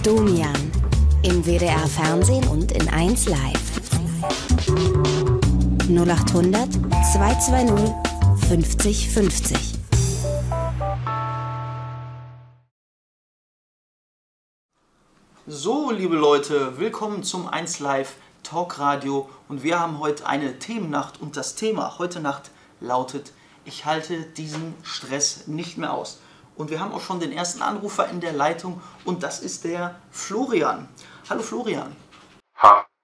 Domian. Im WDR Fernsehen und in 1 Live. 0800 220 50 50. So, liebe Leute, willkommen zum 1 Live Talkradio und wir haben heute eine Themennacht und das Thema heute Nacht lautet: Ich halte diesen Stress nicht mehr aus. Und wir haben auch schon den ersten Anrufer in der Leitung und das ist der Florian. Hallo Florian.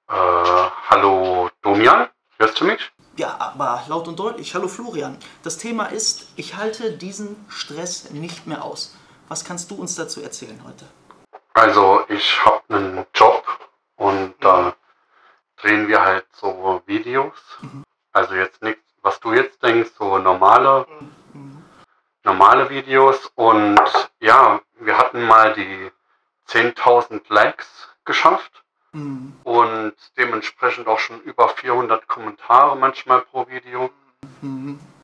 Hallo Domian, hörst du mich? Ja, aber laut und deutlich. Hallo Florian. Das Thema ist: Ich halte diesen Stress nicht mehr aus. Was kannst du uns dazu erzählen heute? Also ich habe einen Job und da drehen wir halt so Videos. Also jetzt nichts, was du jetzt denkst, so normale Videos. Und ja, wir hatten mal die 10.000 Likes geschafft und dementsprechend auch schon über 400 Kommentare manchmal pro Video.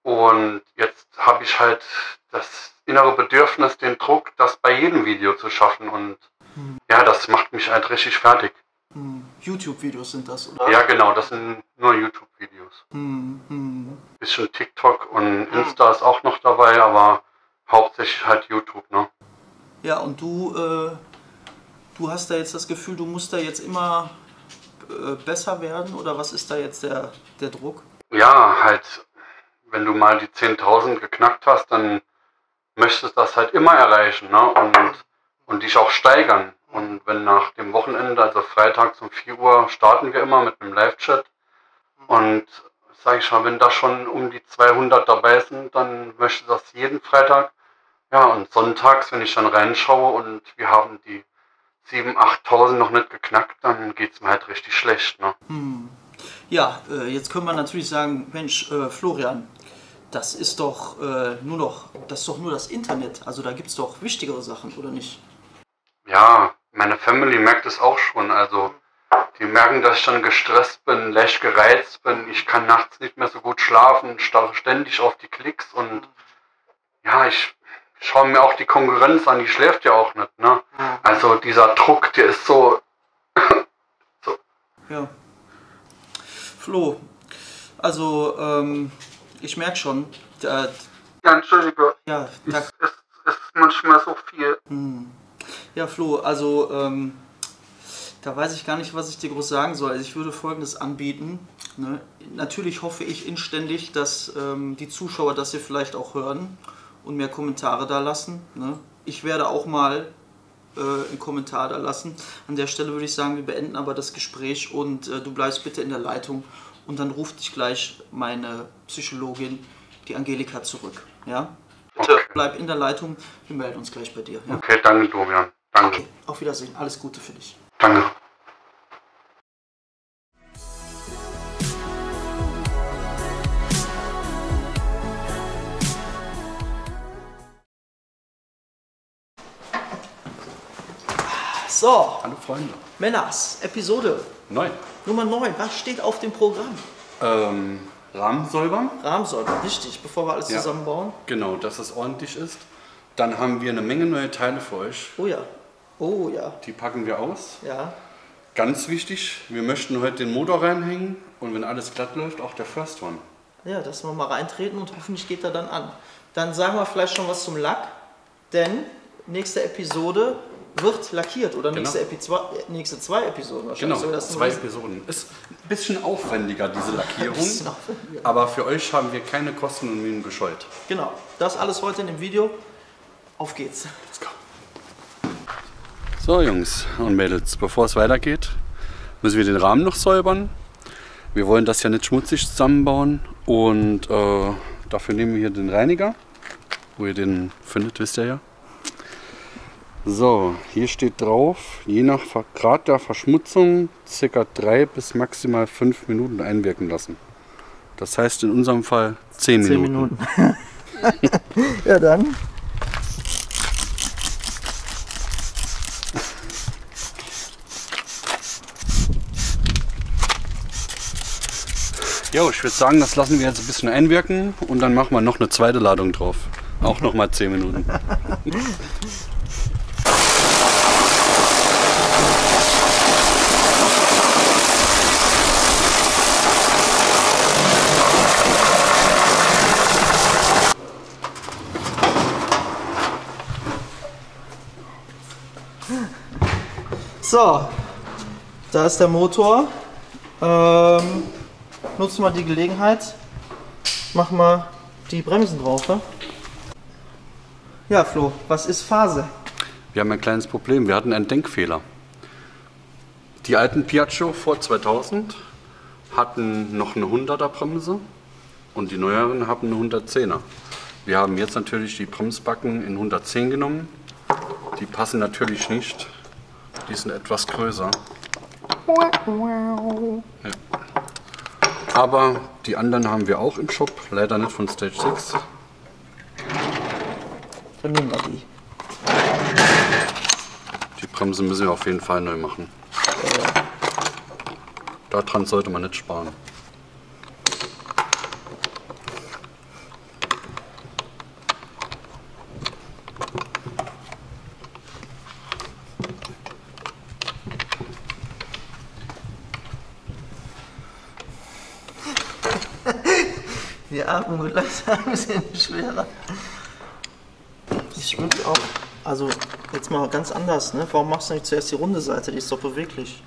Und jetzt habe ich halt das innere Bedürfnis, den Druck, das bei jedem Video zu schaffen, und ja, das macht mich halt richtig fertig. YouTube-Videos sind das, oder? Ja, genau, das sind nur YouTube-Videos. Bisschen TikTok und Insta ist auch noch dabei, aber hauptsächlich halt YouTube, ne? Ja, und du hast da jetzt das Gefühl, du musst da jetzt immer besser werden, oder was ist da jetzt der Druck? Ja, halt, wenn du mal die 10.000 geknackt hast, dann möchtest du das halt immer erreichen, ne? Und dich auch steigern. Und wenn nach dem Wochenende, also freitags um 4 Uhr, starten wir immer mit einem Live-Chat. Und sage ich mal, wenn da schon um die 200 dabei sind, dann möchte ich das jeden Freitag. Ja, und sonntags, wenn ich dann reinschaue und wir haben die 7.000, 8.000 noch nicht geknackt, dann geht es mir halt richtig schlecht, ne? Ja, jetzt können wir natürlich sagen, Mensch, Florian, das ist doch nur das Internet. Also da gibt es doch wichtigere Sachen, oder nicht? Ja, meine Family merkt es auch schon. Also die merken, dass ich dann gestresst bin, leicht gereizt bin. Ich kann nachts nicht mehr so gut schlafen, starre ständig auf die Klicks. Und ja, ich schaue mir auch die Konkurrenz an, die schläft ja auch nicht, ne? Also dieser Druck, der ist so... so. Ja. Flo, also ich merke schon... ja, Entschuldige. Ja, es ist manchmal so viel. Ja, Flo, also da weiß ich gar nicht, was ich dir groß sagen soll. Also ich würde Folgendes anbieten. Ne? Natürlich hoffe ich inständig, dass die Zuschauer das hier vielleicht auch hören und mehr Kommentare da lassen. Ne? Ich werde auch mal einen Kommentar da lassen. An der Stelle würde ich sagen, wir beenden aber das Gespräch und du bleibst bitte in der Leitung und dann ruft dich gleich meine Psychologin, die Angelika, zurück. Ja? Bitte bleib in der Leitung, wir melden uns gleich bei dir. Ja? Okay, danke Domian. Danke. Okay, auf Wiedersehen, alles Gute für dich. Danke. So, Hallo Freunde. Männers, Episode 9. Nummer 9. Was steht auf dem Programm? Rahmen säubern. Rahmensäuber, richtig, bevor wir alles Ja. zusammenbauen. Genau, dass es ordentlich ist. Dann haben wir eine Menge neue Teile für euch. Oh ja, oh ja, Die packen wir aus. ja. Ganz wichtig, wir möchten heute den Motor reinhängen und wenn alles glatt läuft, auch der First One. Ja, dass wir mal reintreten und hoffentlich geht er dann an. Dann sagen wir vielleicht schon was zum Lack, denn nächste Episode wird lackiert, oder Genau. nächste zwei Episoden wahrscheinlich. Genau, So, das 2 Episoden. Ist ein bisschen aufwendiger, diese Lackierung. bisschen aufwendiger. Aber für euch haben wir keine Kosten und Mühen gescheut. Genau, das alles heute in dem Video. Auf geht's. Let's go. So Jungs und Mädels, bevor es weitergeht, müssen wir den Rahmen noch säubern. Wir wollen das ja nicht schmutzig zusammenbauen und dafür nehmen wir hier den Reiniger. Wo ihr den findet, wisst ihr ja. So, hier steht drauf, je nach Grad der Verschmutzung ca. 3 bis maximal 5 Minuten einwirken lassen. Das heißt in unserem Fall 10 Minuten. 10 Minuten. Ja dann. Jo, ich würde sagen, das lassen wir jetzt ein bisschen einwirken und dann machen wir noch eine zweite Ladung drauf. Auch noch mal 10 Minuten. So, da ist der Motor. Nutzen wir die Gelegenheit. Machen wir die Bremsen drauf. Ne? Ja, Flo, was ist Phase? Wir haben ein kleines Problem. Wir hatten einen Denkfehler. Die alten Piaggio vor 2000 hatten noch eine 100er Bremse und die neueren haben eine 110er. Wir haben jetzt natürlich die Bremsbacken in 110 genommen. Die passen natürlich nicht. Die sind etwas größer. Ja. Aber die anderen haben wir auch im Shop, leider nicht von Stage 6. Dann nehmen wir die. Die Bremse müssen wir auf jeden Fall neu machen. Daran sollte man nicht sparen. Die Atmung wird langsam ein bisschen schwerer. Ich würde auch, also jetzt mal ganz anders, ne? Warum machst du nicht zuerst die runde Seite? Die ist doch beweglich.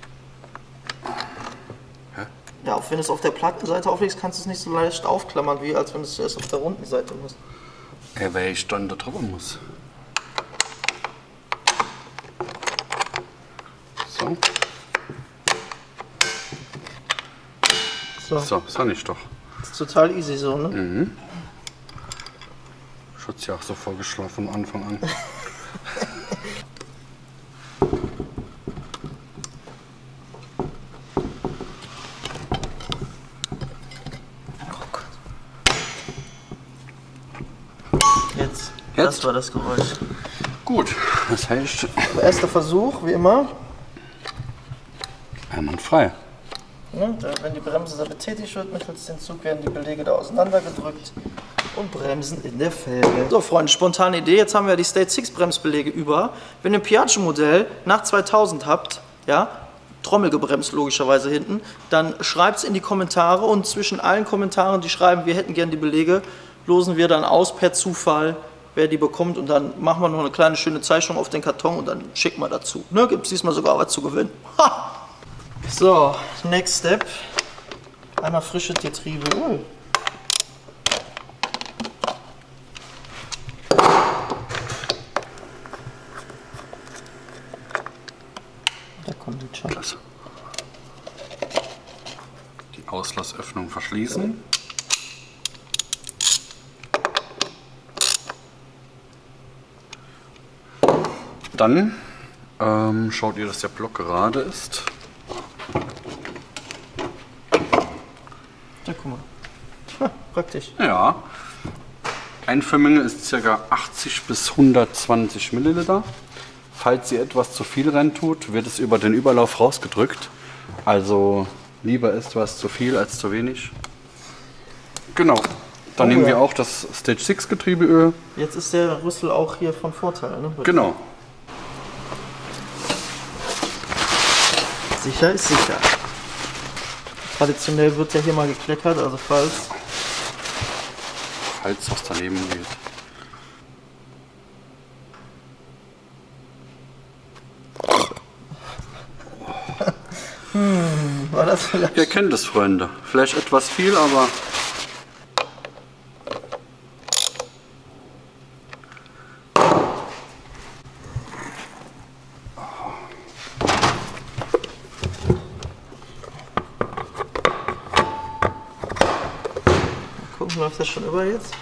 Hä? Ja, auch wenn du es auf der platten Seite auflegst, kannst du es nicht so leicht aufklammern, wie als wenn du es zuerst auf der runden Seite musst. Weil ich dann da drüber muss. So. So, ist ja nicht doch. Das ist total easy so, ne? Mhm. Ich hatte es ja auch so vorgeschlagen von Anfang an. Oh Gott. Jetzt. Das war das Geräusch. Gut, das heißt, Erster Versuch, wie immer. einwandfrei. Ne? Wenn die Bremse da betätigt wird mittels dem Zug, werden die Belege da auseinandergedrückt und bremsen in der Felge. So Freunde, spontane Idee, jetzt haben wir die Stage 6 Bremsbelege über. Wenn ihr ein Piaggio Modell nach 2000 habt, ja, trommelgebremst logischerweise hinten, dann schreibt es in die Kommentare und zwischen allen Kommentaren, die schreiben, wir hätten gern die Belege, losen wir dann aus per Zufall, wer die bekommt und dann machen wir noch eine kleine schöne Zeichnung auf den Karton und dann schicken wir dazu. Ne? Gibt es diesmal sogar was zu gewinnen. Ha! So, next step. Einmal frische Tetriebeöl. Da kommt die schon. Klasse. Die Auslassöffnung verschließen. Dann schaut ihr, dass der Block gerade ist. Ja, guck mal. Ha, praktisch. Ja. Einfüllmenge ist ca. 80 bis 120 Milliliter. Falls ihr etwas zu viel reintut, wird es über den Überlauf rausgedrückt. Also lieber ist was zu viel als zu wenig. Genau. Dann nehmen wir auch das Stage 6 Getriebeöl. Jetzt ist der Rüssel auch hier von Vorteil, ne? Genau. Sicher ist sicher. Traditionell wird ja hier mal gekleckert, also falls was daneben geht. war das vielleicht. Ihr kennt es, Freunde. Vielleicht etwas viel, aber Gucken, läuft das schon über jetzt?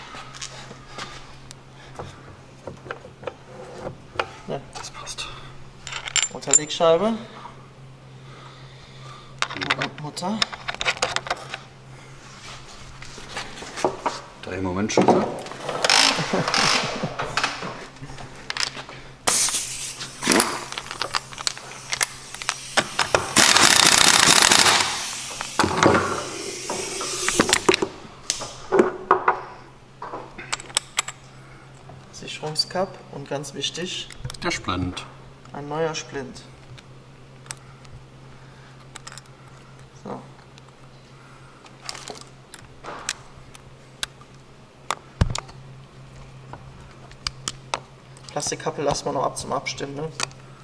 Ne, das passt. Unterlegscheibe. Mutter. 3 Momentschütze. Sicherungskap und ganz wichtig, Der Splint. ein neuer Splint. So. Plastikkappe lassen wir noch ab zum Abstimmen. Ne?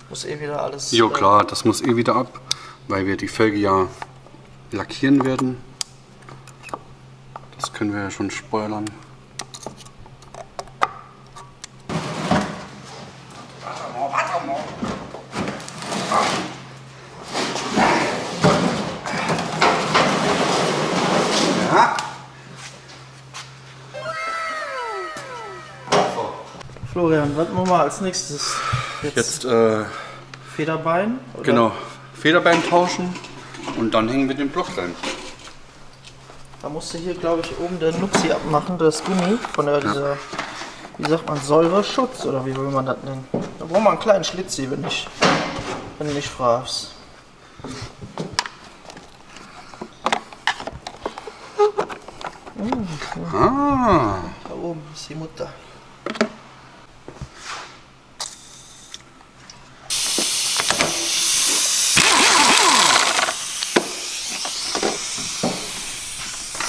Muss eh wieder alles... Jo klar, das muss eh wieder ab, weil wir die Felge ja lackieren werden. Das können wir ja schon spoilern. Warte mal. Ja. Florian, was machen wir als nächstes? Jetzt Federbein? Oder? genau, Federbein tauschen und dann hängen wir den Block rein. Da musst du hier, glaube ich, oben den Nupsi abmachen, das Gummi von der, dieser, wie sagt man, Säureschutz oder wie will man das nennen? Da braucht man einen kleinen Schlitz hier, wenn du mich fragst. Ah, Da oben ist die Mutter.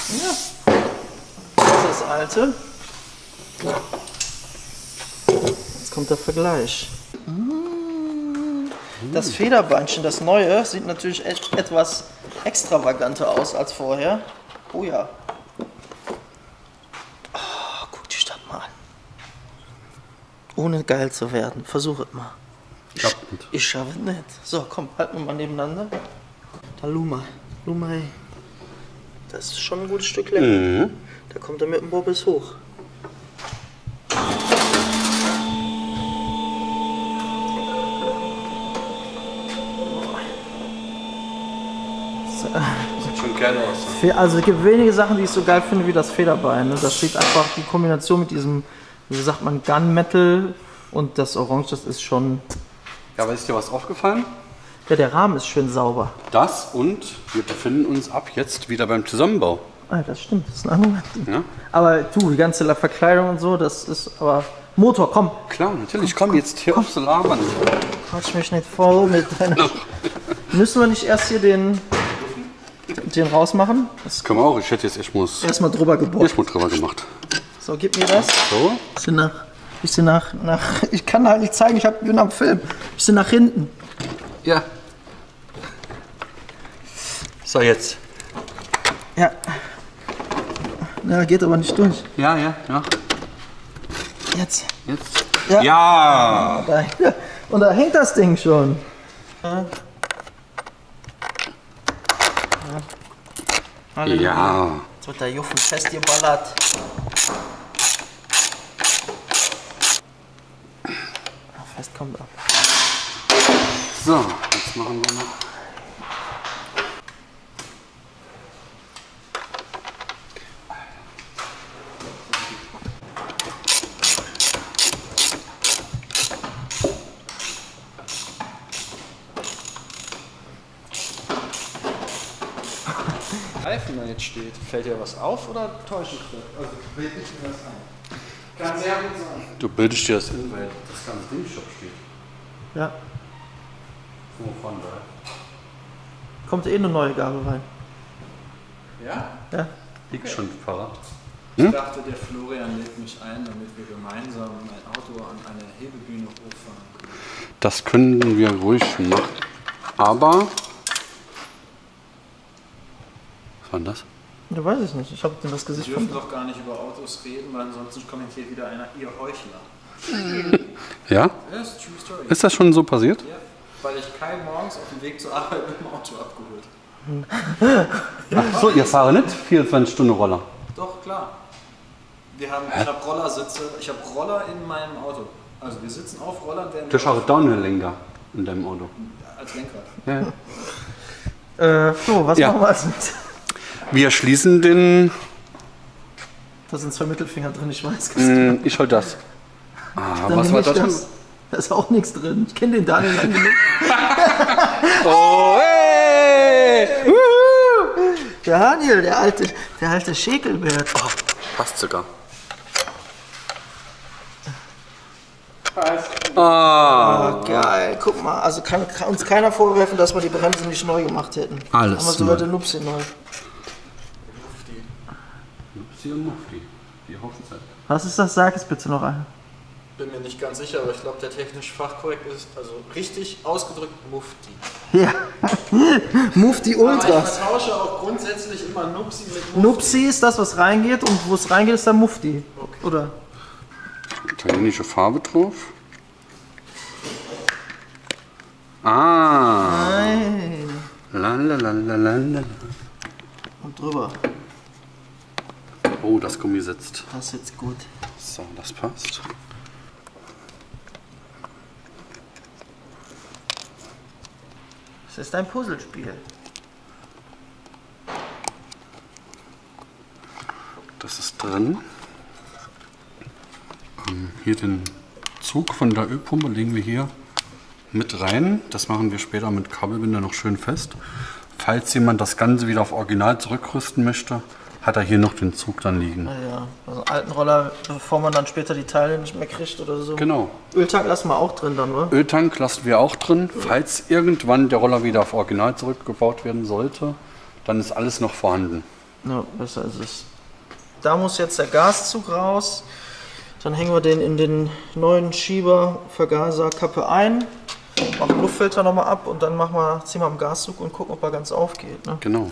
Ja. Das ist das alte. Jetzt kommt der Vergleich. Das Federbeinchen, das neue, sieht natürlich etwas extravaganter aus als vorher. Oh ja. Oh, guck die Stadt mal an. Ohne geil zu werden. Versuch es mal. Ich schaffe es nicht. So, komm, halten wir mal nebeneinander. Da Luma. Luma, ey. Das ist schon ein gutes Stück länger. Da kommt er mit dem Bobbes hoch. sieht schon geil aus. Also es gibt wenige Sachen, die ich so geil finde wie das Federbein. Ne? Das sieht einfach, die Kombination mit diesem, wie sagt man, Gunmetal und das Orange, das ist schon... Ja, aber ist dir was aufgefallen? Ja, der Rahmen ist schön sauber. Das und wir befinden uns ab jetzt wieder beim Zusammenbau. Ah, das stimmt, das ist ein Argument. Ja? Aber du, die ganze Verkleidung und so, das ist aber... Motor, komm! Klar, natürlich, komm jetzt hier auf zu labern. Quatsch mich nicht voll mit deiner... Müssen wir nicht erst hier den rausmachen? Das können wir auch, ich hätte jetzt Erstmal drüber gebohrt. erstmal drüber gemacht. So, gib mir das. So? Bisschen nach... Ich kann halt nicht zeigen, bin am Film. Bisschen nach hinten. Ja. So, jetzt. Ja. Ja, geht aber nicht durch. Ja. Jetzt. Jetzt. Ja. Ja. Und da hängt das Ding schon. Halleluja. Ja. Jetzt wird der Juffen festgeballert. Fest kommt ab. So, jetzt machen wir noch. Reifen da jetzt steht. Fällt dir was auf oder täusche ich das? Also bild ich mir das ein. Kann sehr gut sein. Du bildest dir das in, weil das ganze Ding schon steht. Ja. Wovon da? Kommt eh eine neue Gabel rein. Ja? Ja. Liegt schon parat. Ich dachte, der Florian lädt mich ein, damit wir gemeinsam ein Auto an eine Hebebühne hochfahren können. Das können wir ruhig machen. Aber. Was war denn das? Ja, weiß ich nicht. Ich habe das Gesicht Wir von... dürfen doch gar nicht über Autos reden, weil ansonsten kommentiert wieder einer, ihr Heuchler. Ja? Ja, ist true story. Ist das schon so passiert? Ja, weil ich Kai morgens auf dem Weg zur Arbeit mit dem Auto abgeholt. Ach so, ihr fahrt nicht 24-Stunden-Roller. Doch, klar. Ich habe Rollersitze, ich habe Roller in meinem Auto. Also wir sitzen auf Rollern, während Du hast auch Downhill-Lenker in deinem Auto. als Lenkrad. Ja. Flo, was Ja. machen wir als nächstes? Wir schließen den. Da sind 2 Mittelfinger drin, ich weiß. Ich hol das. Ah, Dann was nehm war ich das? das? Da ist auch nichts drin. Ich kenne den Daniel lang genug. Oh, hey! Wuhu! Der Daniel, der alte Schäkelbert. Oh, passt sogar. Ah, Geil, guck mal. Also kann uns keiner vorwerfen, dass wir die Bremse nicht neu gemacht hätten. Alles Aber sogar neu. der Nupsi neu. Sie und Mufti, die Hochzeit. Was ist das? Sag es bitte noch einmal. bin mir nicht ganz sicher, aber ich glaube, der technisch fachkorrekt ist, also richtig ausgedrückt, Mufti. Ja. Mufti Aber ich Ultras. vertausche auch grundsätzlich immer Nupsi mit Mufti. Nupsi ist das, was reingeht, und wo es reingeht, ist der Mufti. Okay. Oder? Italienische Farbe drauf. Ah. Nein. Lalalala. Und drüber. Oh, das Gummi sitzt. Das ist jetzt gut. So, das passt. Das ist ein Puzzlespiel. Das ist drin. Hier den Zug von der Ölpumpe legen wir hier mit rein. Das machen wir später mit Kabelbinder noch schön fest. Falls jemand das Ganze wieder auf Original zurückrüsten möchte, hat er hier noch den Zug dann liegen. Naja, also einen alten Roller, bevor man dann später die Teile nicht mehr kriegt oder so. Genau. Öltank lassen wir auch drin dann, oder? Öltank lassen wir auch drin. Falls irgendwann der Roller wieder auf Original zurückgebaut werden sollte, dann ist alles noch vorhanden. Ja, besser ist es. Da muss jetzt der Gaszug raus. Dann hängen wir den in den neuen Schieber, Vergaser, Kappe ein. Machen den Luftfilter nochmal ab und dann ziehen wir am Gaszug und gucken, ob er ganz aufgeht. Ne? Genau.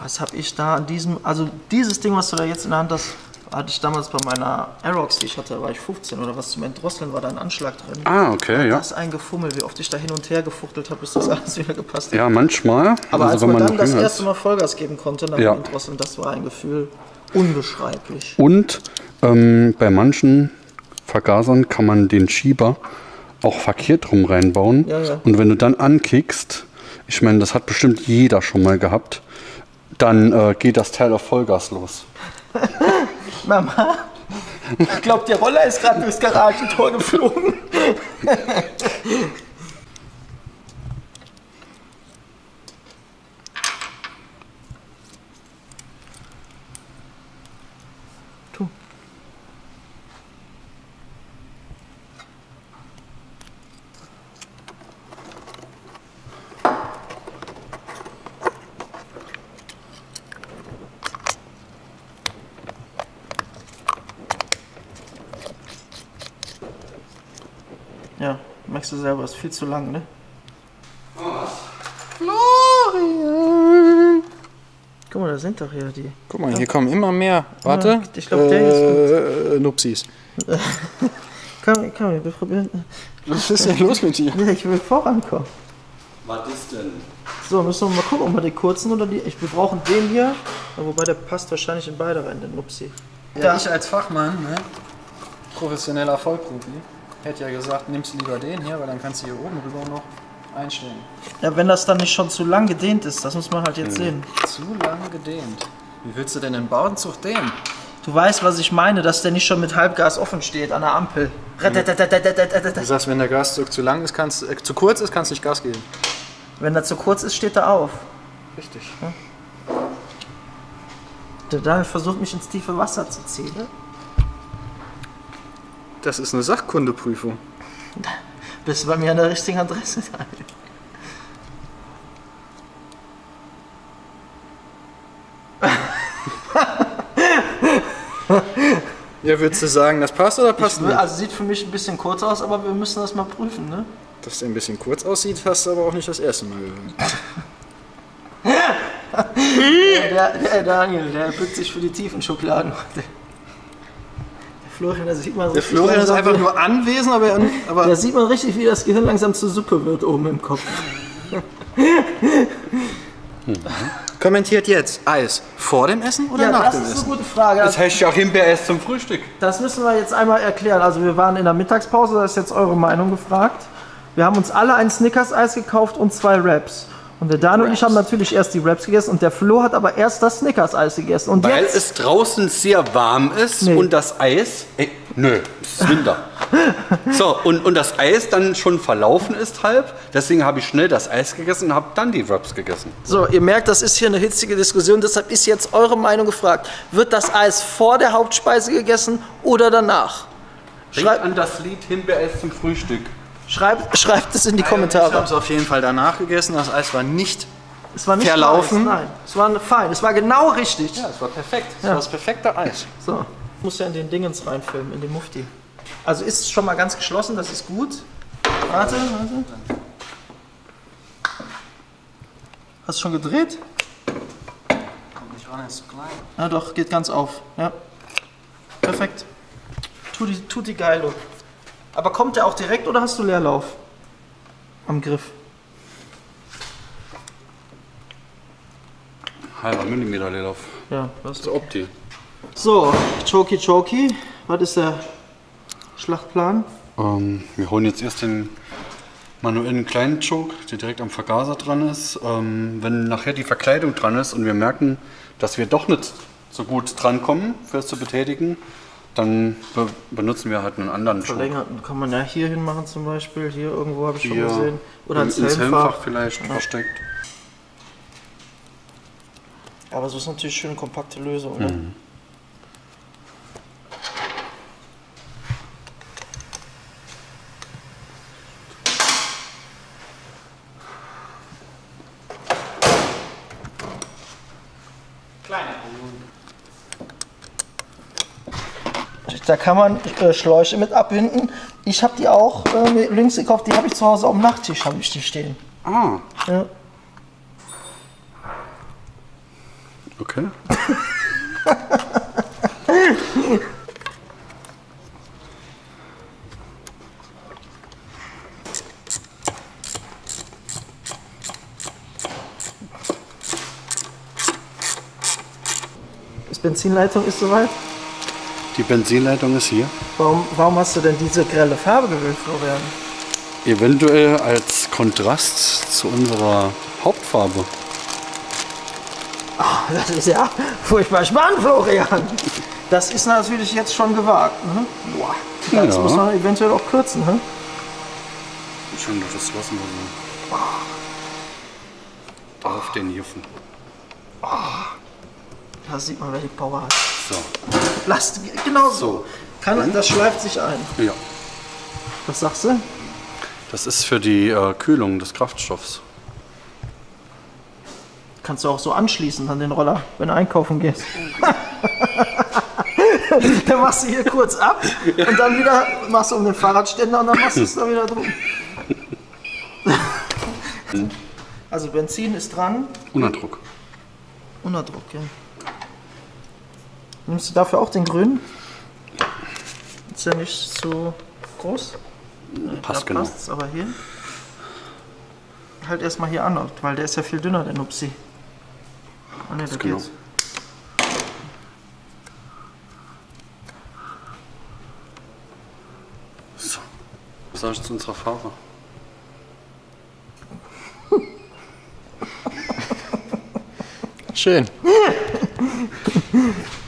Was habe ich da an diesem, also dieses Ding, was du da jetzt in der Hand hast, hatte ich damals bei meiner Aerox, die ich hatte, da war ich 15 oder was, zum Entdrosseln war da ein Anschlag drin. Ah, okay, ja. Das ist ein Gefummel, wie oft ich da hin und her gefuchtelt habe, bis das alles wieder gepasst hat. Ja, manchmal. Aber also als wenn man dann noch das jünger erste ist. Mal Vollgas geben konnte nach Ja. dem Entdrosseln, das war ein Gefühl unbeschreiblich. Und bei manchen Vergasern kann man den Schieber auch verkehrt rum reinbauen. Ja, ja. Und wenn du dann ankickst, ich meine, das hat bestimmt jeder schon mal gehabt, dann geht das Teil auf Vollgas los. Mama, ich glaube, der Roller ist gerade durchs Garagentor geflogen. Tu. Ja, merkst du selber, ist viel zu lang, ne? Florian! Guck mal, da sind doch hier die. Guck mal, hier kommen immer mehr. Warte. Ja, ich glaub, der ist Nupsis. Komm, wir probieren. Was ist denn los mit dir? Ja, ich will vorankommen. Was ist denn? So, müssen wir mal gucken, ob wir die kurzen oder die. Wir brauchen den hier, wobei der passt wahrscheinlich in beide rein, den Nupsi. Ja, ich als Fachmann, ne? Professioneller Vollprofi, hätte ja gesagt, nimmst du lieber den hier, weil dann kannst du hier oben rüber noch einstellen. Ja, wenn das dann nicht schon zu lang gedehnt ist, das muss man halt jetzt sehen. Zu lange gedehnt. Wie willst du denn den Bauenzug dehnen? Du weißt, was ich meine, dass der nicht schon mit Halbgas offen steht an der Ampel. Du sagst, wenn der Gaszug zu lang ist, zu kurz ist, kannst du nicht Gas geben. Wenn er zu kurz ist, steht er auf. Richtig. Der Daniel versucht mich ins tiefe Wasser zu ziehen. Ne? Das ist eine Sachkundeprüfung. Bist du bei mir an der richtigen Adresse, Daniel. Ja, würdest du sagen, das passt oder passt nicht? Also sieht für mich ein bisschen kurz aus, aber wir müssen das mal prüfen, ne? Dass der ein bisschen kurz aussieht, hast du aber auch nicht das erste Mal gehört. Der Daniel, der bückt sich für die tiefen Schubladen. Der Florian, da sieht man so Der Florian ist einfach nur anwesend, aber Da sieht man richtig, wie das Gehirn langsam zur Suppe wird oben im Kopf. kommentiert jetzt Eis vor dem Essen oder Ja, nach das dem ist eine Essen? gute Frage. Das heißt ja auch Himbeereis zum Frühstück. Das müssen wir jetzt einmal erklären. Also wir waren in der Mittagspause, da ist jetzt eure Meinung gefragt. Wir haben uns alle ein Snickers-Eis gekauft und 2 Wraps. Und der Daniel und ich haben natürlich erst die Wraps gegessen und der Flo hat aber erst das Snickers-Eis gegessen. Und Weil jetzt, es draußen sehr warm ist Nee. und das Eis... nö, es ist Winter. So, und das Eis dann schon verlaufen ist halb. Deswegen habe ich schnell das Eis gegessen und habe dann die Wraps gegessen. so, ihr merkt, das ist hier eine hitzige Diskussion, deshalb ist jetzt eure Meinung gefragt. Wird das Eis vor der Hauptspeise gegessen oder danach? Denkt an das Lied Himbeereis zum Frühstück. Schreibt es in die Ich Kommentare. habe es auf jeden Fall danach gegessen. Das Eis war nicht. Es war nicht verlaufen. Weiß, nein, es war fein, es war genau richtig. Ja, es war perfekt. Es war das perfekte Eis. So, Muss ja in den Dingens reinfilmen, in den Mufti. Also ist schon mal ganz geschlossen, das ist gut. Warte. Hast du schon gedreht? Kommt nicht ran, ist zu klein. Ja doch, geht ganz auf. Ja. Perfekt. Tutti geilo. Aber kommt der auch direkt oder hast du Leerlauf? Am Griff. Halber Millimeter Leerlauf. Ja, was? Das ist Opti. So, Choki. Was ist der Schlachtplan? Wir holen jetzt erst den manuellen kleinen Choke, der direkt am Vergaser dran ist. Wenn nachher die Verkleidung dran ist und wir merken, dass wir doch nicht so gut drankommen, fürs zu betätigen, dann benutzen wir halt einen anderen Choke. Verlängerten kann man ja hier hin machen zum Beispiel. Hier irgendwo habe ich schon Hier gesehen. Oder ins Helmfach Helmfach. vielleicht versteckt. Aber so ist natürlich schön kompakte Lösung. Ne? Da kann man Schläuche mit abbinden. Ich habe die auch links gekauft, die habe ich zu Hause auf dem Nachttisch, habe ich die stehen. Ah, Ja. okay. Die Benzinleitung ist soweit. Die Benzinleitung ist hier. Warum hast du denn diese grelle Farbe gewählt, Florian? Eventuell als Kontrast zu unserer Hauptfarbe. Das ist ja furchtbar spannend, Florian. Das ist natürlich jetzt schon gewagt. Ne? Boah. Das Ja. muss man eventuell auch kürzen. Ne? Schön, dass das lassen wir so. Auf den Juffen. Da sieht man, wer die Power hat. So. Lasst, genau so. Das schleift sich ein. Ja. Was sagst du? Das ist für die Kühlung des Kraftstoffs. Kannst du auch so anschließen an den Roller, wenn du einkaufen gehst. Dann machst du hier kurz ab und dann wieder machst du um den Fahrradständer und dann machst du es da wieder drum. Also Benzin ist dran. Unterdruck. Unterdruck, ja. Nimmst du dafür auch den grünen? Ist ja nicht so groß. Passt Da genau. passt's, aber hier. Halt erstmal hier an, weil der ist ja viel dünner, der Nupsi. Oh ne, da genau. geht's. So. Was sagst du zu unserer Farbe? Schön.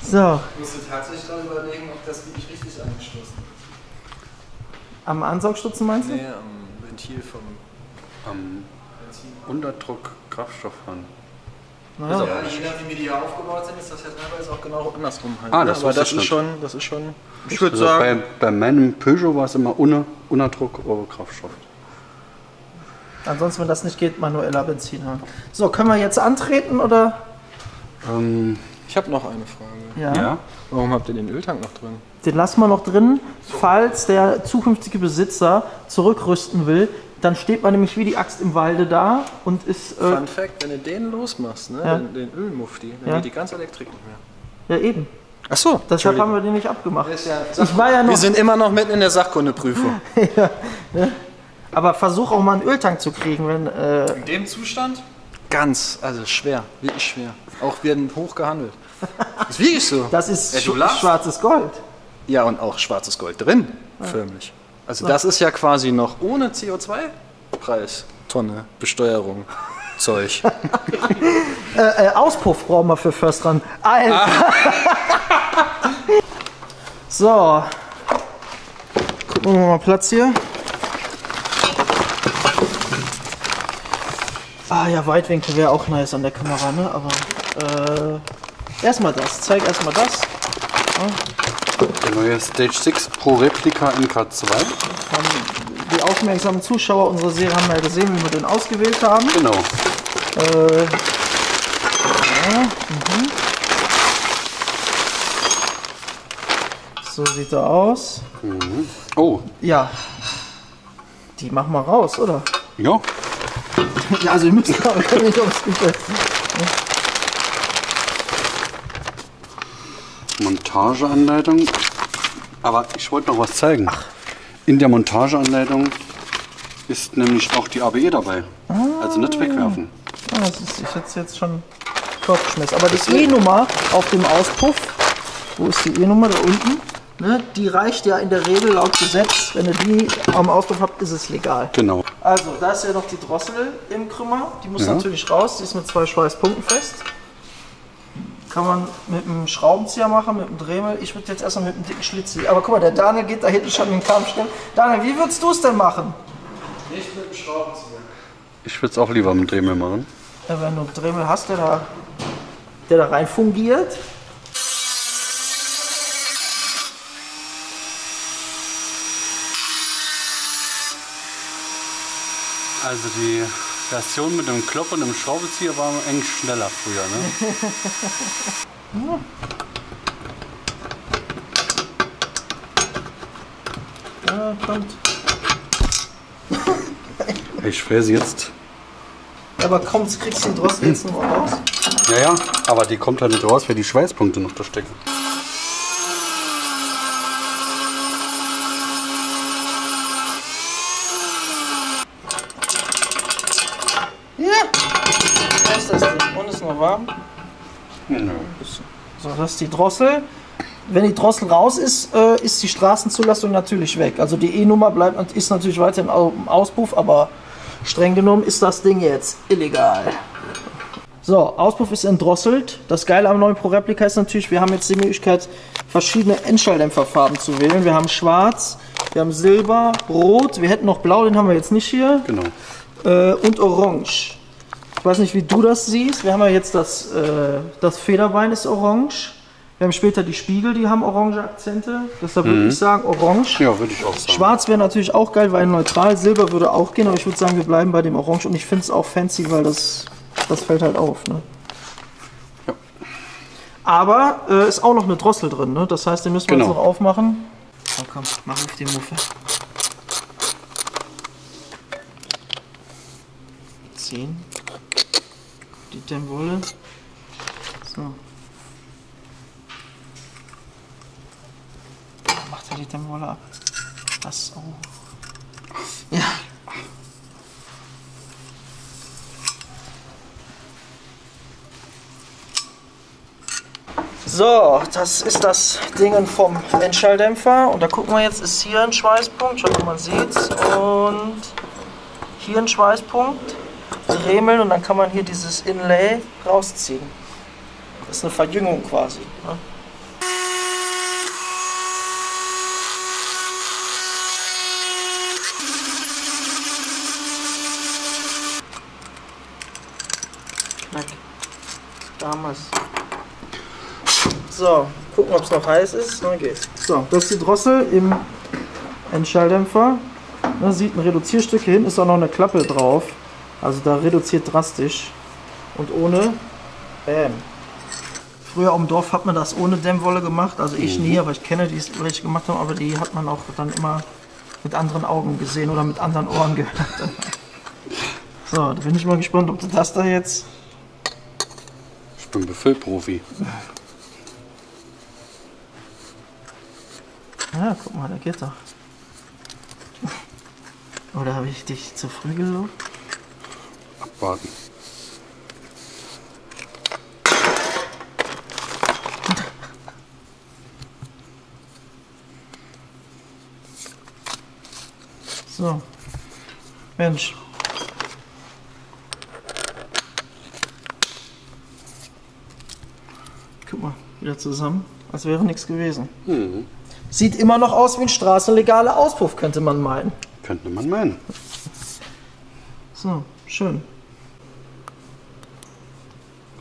So, Ich musste tatsächlich dann überlegen, ob das wirklich richtig angeschlossen ist. am Ansaugstutzen meinst du? Nee, am Ventil vom Am Unterdruck Kraftstoffhahn. Naja, Ja, je nachdem wie die hier aufgebaut sind, ist das ja teilweise auch genau andersrum halt. Ah, das aber wusste das ich ist nicht. schon. ich würde Also sagen, bei meinem Peugeot war es immer Unterdruck Kraftstoff. ansonsten, wenn das nicht geht, manueller Benzinhahn. So, können wir jetzt antreten oder? Ich habe noch eine Frage. Ja. Ja. Warum habt ihr den Öltank noch drin? Den lassen wir noch drin, falls der zukünftige Besitzer zurückrüsten will. Dann steht man nämlich wie die Axt im Walde da und ist. Fun Fact, wenn du den losmachst, ne, Ja. den Ölmufti, dann Ja. geht die ganze Elektrik nicht mehr. Ja, eben. Ach so, Deshalb haben wir den nicht abgemacht. ist ja, Ich war ja noch. wir sind immer noch mitten in der Sachkundeprüfung. Aber versuch auch mal einen Öltank zu kriegen, wenn. In dem Zustand? Ganz, also schwer, wirklich schwer. Auch werden hoch gehandelt. Ist wirklich so. Das ist Ja, du lachst. schwarzes Gold. Ja, und auch schwarzes Gold drin, förmlich. Also das ist ja quasi noch ohne CO2-Preis, Tonne, Besteuerung, Zeug. Auspuff brauchen wir für First Run. Alter. So. Gucken wir mal Platz hier. Ah ja, Weitwinkel wäre auch nice an der Kamera, ne? Aber erstmal das. Zeig erstmal das. Der neue Stage 6 Pro Replika NK2. Die aufmerksamen Zuschauer unserer Serie haben ja gesehen, wie wir den ausgewählt haben. Genau. So sieht er aus. Mhm. Oh, Ja. Die machen wir raus, oder? ja. Ja, also wir müssen aber nicht aufs Gefäß. Montageanleitung. Aber ich wollte noch was zeigen. In der Montageanleitung ist nämlich auch die ABE dabei. Also nicht wegwerfen. Ah, das ist, ich hätte es jetzt schon Kopfschmiss. Aber die E-Nummer auf dem Auspuff, wo ist die E-Nummer? Da unten. Ne? Die reicht ja in der Regel laut Gesetz. Wenn ihr die am Auspuff habt, ist es legal. Genau. Also, da ist ja noch die Drossel im Krümmer. Die muss Ja. natürlich raus. Die ist mit 2 Schweißpunkten fest. Kann man mit einem Schraubenzieher machen, mit einem Dremel. Ich würde jetzt erstmal mit einem dicken Schlitz. Aber guck mal, der Daniel geht da hinten schon in den Kamm stellen. Daniel, wie würdest du es denn machen? Nicht mit einem Schraubenzieher. Ich würde es auch lieber mit Dremel machen. Ja, wenn du einen Dremel hast, der da rein fungiert. Also die Version mit dem Klopf und dem Schraubenzieher war eigentlich schneller früher, ne? Ja, kommt. Ich fräse jetzt. Aber komm, jetzt kriegst du die Drossel jetzt noch raus. Ja, ja, aber die kommt halt nicht raus, weil die Schweißpunkte noch da stecken. Ja! Da ist das Ding. Und ist noch warm. Nö. So, das ist die Drossel. Wenn die Drossel raus ist, ist die Straßenzulassung natürlich weg. Also die E-Nummer ist natürlich weiter im Auspuff, aber streng genommen ist das Ding jetzt illegal. So, Auspuff ist entdrosselt. Das Geile am neuen Pro Replica ist natürlich, wir haben jetzt die Möglichkeit, verschiedene Endschalldämpferfarben zu wählen. Wir haben schwarz, wir haben silber, rot, wir hätten noch blau, den haben wir jetzt nicht hier. Genau. Und orange. Ich weiß nicht, wie du das siehst. Wir haben ja jetzt das Federbein ist orange. Wir haben später die Spiegel, die haben orange Akzente. Deshalb würde ich sagen orange. Ja, würde ich auch sagen. Schwarz wäre natürlich auch geil, weil neutral. Silber würde auch gehen, aber ich würde sagen, wir bleiben bei dem orange. Und ich finde es auch fancy, weil das fällt halt auf. Ne? Ja. Aber ist auch noch eine Drossel drin. Ne? Das heißt, den müssen wir Genau. jetzt noch aufmachen. Oh, komm, mach auf die Muffe. Ziehen. Die Dämmwolle. So. Macht er die Dämmwolle ab? Das. Oh. Ja. So, das ist das Ding vom Endschalldämpfer. Und da gucken wir jetzt, ist hier ein Schweißpunkt. Schaut mal, man sieht's. Und hier ein Schweißpunkt. Dremeln und dann kann man hier dieses Inlay rausziehen. Das ist eine Verjüngung quasi. Ne? Knack. Damals. So, gucken, ob es noch heiß ist. Na, geht's. So, das ist die Drossel im Endschalldämpfer. Da sieht ein Reduzierstück, hier hinten ist auch noch eine Klappe drauf. Also da reduziert drastisch. Und ohne, bam. Früher auf dem Dorf hat man das ohne Dämmwolle gemacht. Also ich nie, aber ich kenne die, die welche gemacht haben. Aber die hat man auch dann immer mit anderen Augen gesehen oder mit anderen Ohren gehört. So, da bin ich mal gespannt, ob du das da jetzt... Ich bin Befüllprofi. Ja, guck mal, da geht doch. Oder habe ich dich zu früh gelobt? Abwarten. So. Mensch. Guck mal, wieder zusammen, als wäre nichts gewesen. Mhm. Sieht immer noch aus wie ein straßenlegaler Auspuff, könnte man meinen. Könnte man meinen. So, schön.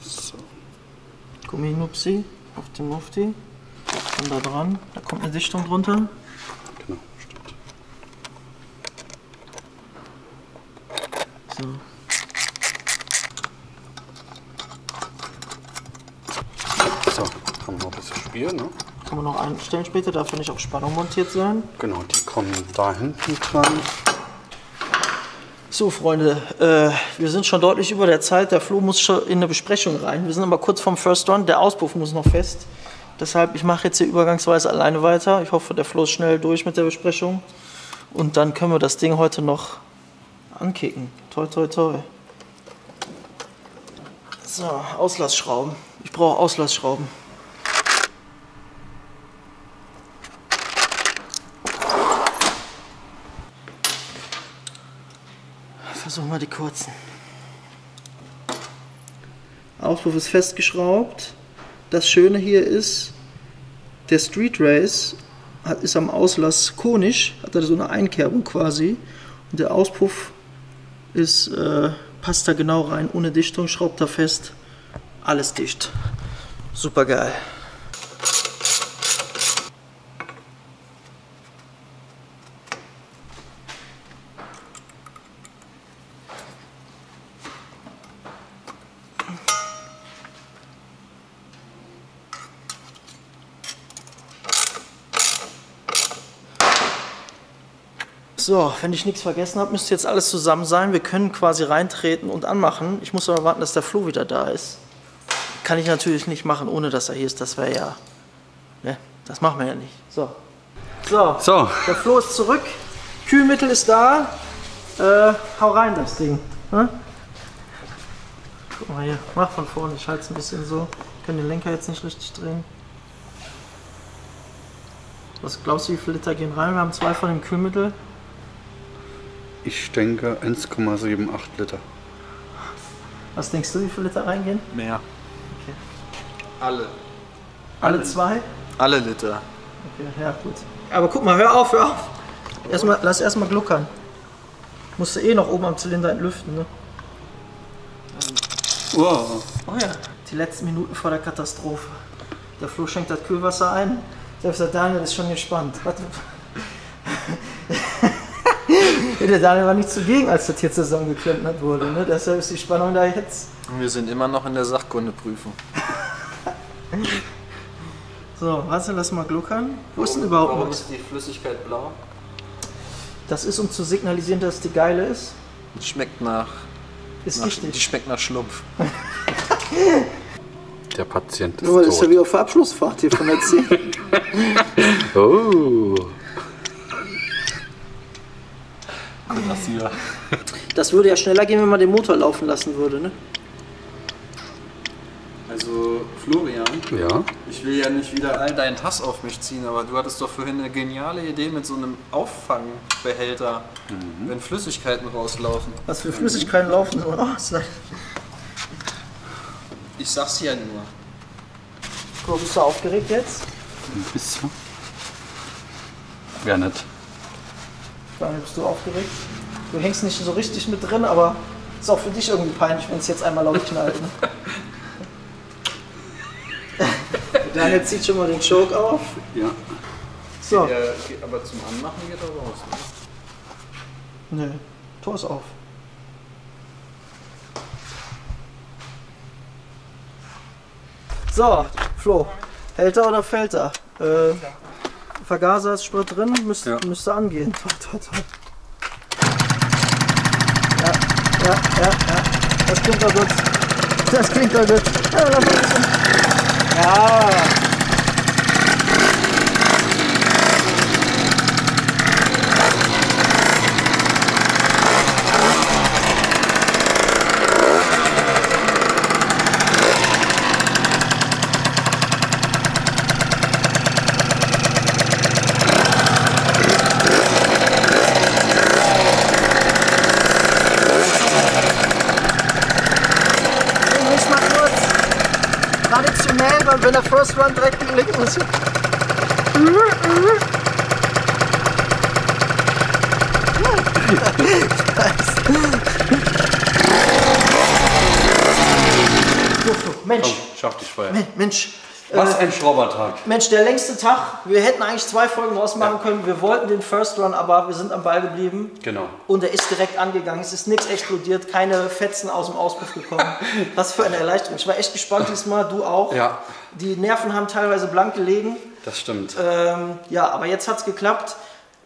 So. Gumminupsi auf dem Mufti. Und da dran, da kommt eine Dichtung drunter. Genau, stimmt. So. So, haben wir noch ein bisschen Spiel, ne? kann man noch einstellen später, darf nicht auf Spannung montiert sein. Genau, die kommen da hinten dran. So Freunde, wir sind schon deutlich über der Zeit. Der Flo muss schon in eine Besprechung rein. Wir sind aber kurz vom First Run. Der Auspuff muss noch fest. Deshalb, ich mache jetzt hier übergangsweise alleine weiter. Ich hoffe, der Flo ist schnell durch mit der Besprechung. Und dann können wir das Ding heute noch ankicken. Toi, toi, toi. So, Auslassschrauben. Ich brauche Auslassschrauben. Versuchen wir die kurzen. Auspuff ist festgeschraubt. Das Schöne hier ist, der Street Race ist am Auslass konisch, hat er so eine Einkerbung quasi. Und der Auspuff ist, passt da genau rein, ohne Dichtung, schraubt da fest. Alles dicht. Super geil. So, wenn ich nichts vergessen habe, müsste jetzt alles zusammen sein. Wir können quasi reintreten und anmachen. Ich muss aber warten, dass der Flo wieder da ist. Kann ich natürlich nicht machen, ohne dass er hier ist. Das wäre ja... Ne, das machen wir ja nicht. So. So, der Flo ist zurück. Kühlmittel ist da. Hau rein, das Ding. Hm? Guck mal hier, mach von vorne. Ich halte es ein bisschen so. Ich kann den Lenker jetzt nicht richtig drehen. Was glaubst du, wie viele Liter gehen rein? Wir haben 2 von dem Kühlmittel. Ich denke 1,78 Liter. Was denkst du, wie viele Liter reingehen? Mehr. Okay. Alle. Alle 2? Alle Liter. Okay, ja gut. Aber guck mal, hör auf, hör auf. Lass erstmal gluckern. Musst du eh noch oben am Zylinder entlüften, ne? Wow. Oh ja, die letzten Minuten vor der Katastrophe. Der Flo schenkt das Kühlwasser ein. Selbst der Daniel ist schon gespannt. Warte. Der Daniel war nicht zugegen, als das hier zusammengeklempert wurde. Ne? Deshalb ist die Spannung da jetzt. Wir sind immer noch in der Sachkundeprüfung. So, warte, lass mal gluckern. Wo ist denn überhaupt Warum was? ist die Flüssigkeit blau? Das ist, um zu signalisieren, dass die geile ist. Die schmeckt nach... Ist richtig. Die schmeckt nach Schlumpf. Der Patient ist Nur, das ist ja tot. wie auf der Abschlussfahrt hier von der 10. Oh. Das würde ja schneller gehen, wenn man den Motor laufen lassen würde, ne? Also, Florian, Ja. ich will ja nicht wieder all deinen Hass auf mich ziehen, aber du hattest doch vorhin eine geniale Idee mit so einem Auffangbehälter, wenn Flüssigkeiten rauslaufen. Was für Flüssigkeiten laufen so raus? Ich sag's ja nur. Guck, bist du aufgeregt jetzt? Ein bisschen. Ja, nicht. Daniel, bist du aufgeregt? Du hängst nicht so richtig mit drin, aber ist auch für dich irgendwie peinlich, wenn es jetzt einmal laut knallt. Ne? Daniel zieht schon mal den Choke auf. Ja. So. Aber zum Anmachen geht er raus. Ne? Nö, Tor ist auf. So, Flo, hält er oder fällt er? Vergaser ist Sprit drin, müsste angehen. Toi, toi, toi. Ja. Das klingt doch gut. Das klingt doch gut. Ja. Wenn der First Run direkt gelegt ist. Mensch, Schaff dich vorher. Mensch. Was ein Schraubertag. Mensch, der längste Tag. Wir hätten eigentlich 2 Folgen draus machen können. Wir wollten den First Run, aber wir sind am Ball geblieben. Genau. Und er ist direkt angegangen. Es ist nichts explodiert, keine Fetzen aus dem Auspuff gekommen. Was für eine Erleichterung. Ich war echt gespannt diesmal, du auch. Ja. Die Nerven haben teilweise blank gelegen. Das stimmt. Ja, aber jetzt hat es geklappt.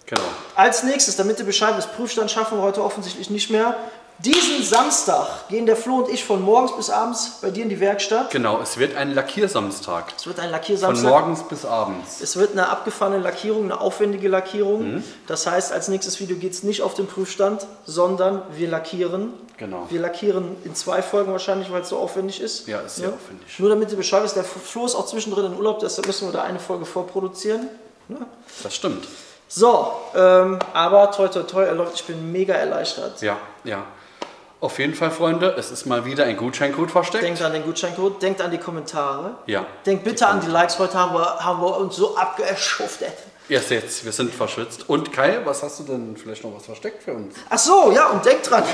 Genau. Als nächstes, damit ihr Bescheid wisst, Prüfstand schaffen wir heute offensichtlich nicht mehr. Diesen Samstag gehen der Flo und ich von morgens bis abends bei dir in die Werkstatt. Genau, es wird ein Lackiersamstag. Es wird ein Lackiersamstag. Von morgens bis abends. Es wird eine abgefahrene Lackierung, eine aufwendige Lackierung. Das heißt, als nächstes Video geht es nicht auf den Prüfstand, sondern wir lackieren. Genau. Wir lackieren in 2 Folgen wahrscheinlich, weil es so aufwendig ist. Ja, ist sehr aufwendig. Nur damit ihr Bescheid wisst, der Flo ist auch zwischendrin in Urlaub, deshalb müssen wir da eine Folge vorproduzieren. Ne? Das stimmt. So, aber toi toi toi, er läuft, ich bin mega erleichtert. Ja, ja. Auf jeden Fall, Freunde, es ist mal wieder ein Gutscheincode versteckt. Denkt an den Gutscheincode, denkt an die Kommentare. Ja. Denkt bitte an die Likes, heute haben wir uns so abgeschuftet. Erst jetzt, wir sind verschwitzt. Und Kai, was hast du denn vielleicht noch was versteckt für uns? Ach so, ja, und denkt dran,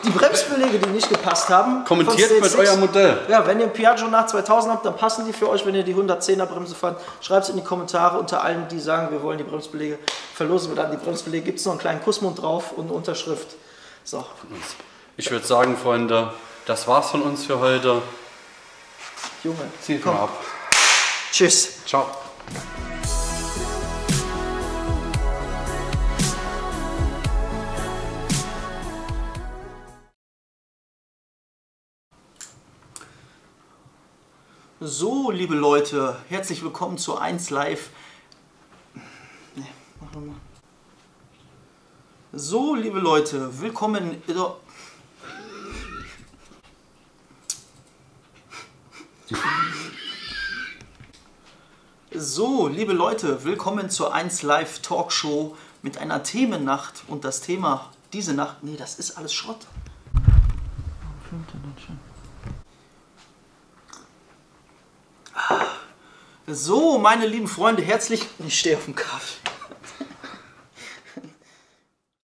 die Bremsbeläge, die nicht gepasst haben. Kommentiert von mit Stage 6. eurem Modell. Ja, wenn ihr ein Piaggio nach 2000 habt, dann passen die für euch, wenn ihr die 110er Bremse fahrt. Schreibt es in die Kommentare unter allen, die sagen, wir wollen die Bremsbeläge. Verlosen wir dann die Bremsbeläge. Gibt es noch einen kleinen Kussmund drauf und eine Unterschrift. So. Ich würde sagen, Freunde, das war's von uns für heute. Junge, Zieht mal ab. Tschüss. Ciao. So, liebe Leute, herzlich willkommen zu 1 Live. Nee, mach nochmal. So, liebe Leute, willkommen. So, liebe Leute, willkommen zur 1 Live Talkshow mit einer Themennacht. Und das Thema diese Nacht, nee, das ist alles Schrott. So, meine lieben Freunde, ich stehe auf dem Kaffee.